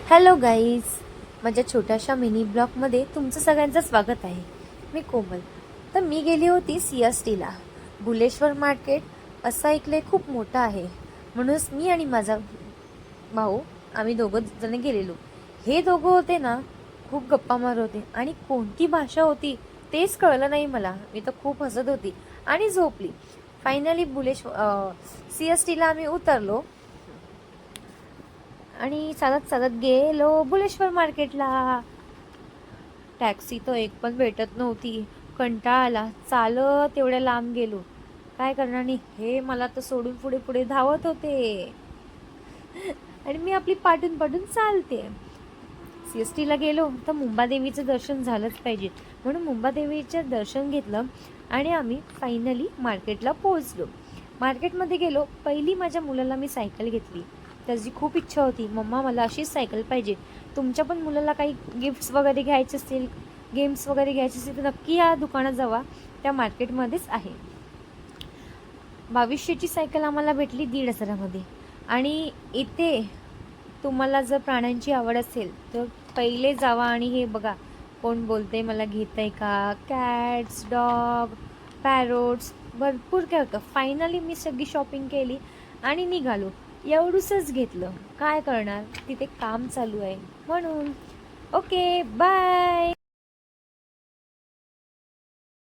Hello guys, माझ्या छोट्याशा mini ब्लॉगमध्ये तुमचं सगळ्यांचं स्वागत आहे. मी कोमल. तर मी गेली होती CSTला. बुलेश्वर मार्केट असं ऐकलंय खूप मोठं आहे, म्हणूनच मी आणि माझा भाऊ आम्ही दोघं जण गेलेलो. हे दोघं होते ना, खूप गप्पा मारत होते आणि कोणती भाषा होती तेच कळलं नाही मला. मी तर खूप हसत होती आणि झोपली. फायनली CSTला आम्ही उतरलो आणि चालत चालत गेलो बुलेश्वर मार्केटला. टॅक्सी तर एक पण भेटत नव्हती. कंटाळा आला. चालत एवढ्या लांब गेलो. काय करणार नाही, हे मला तर सोडून पुढे पुढे धावत होते आणि मी आपली पाठून पाठून चालते. CSTला गेलो तर मुंबादेवीचं दर्शन झालंच पाहिजे, म्हणून मुंबादेवीचं दर्शन घेतलं आणि आम्ही फायनली मार्केटला पोहोचलो. मार्केटमध्ये गेलो. पहिली माझ्या मुलाला मी सायकल घेतली. त्याची खूप इच्छा होती, मम्मा मला अशीच सायकल पाहिजे. तुमच्या पण मुलाला काही गिफ्ट्स वगैरे घ्यायचे असतील, गेम्स वगैरे घ्यायचे असतील तर नक्की या दुकानात जावा. त्या मार्केटमध्येच आहे. 2200ची सायकल आम्हाला भेटली 1,500मध्ये. आणि इथे तुम्हाला जर प्राण्यांची आवड असेल तर पहिले जावा आणि हे बघा कोण बोलते मला घेतंय का. कॅट्स, डॉग, पॅरोट्स, भरपूर काय होतं. फायनली मी सगळी शॉपिंग केली आणि निघालो. एवढंच घेतलं, काय करणार, तिथे काम चालू आहे म्हणून. Okay, bye.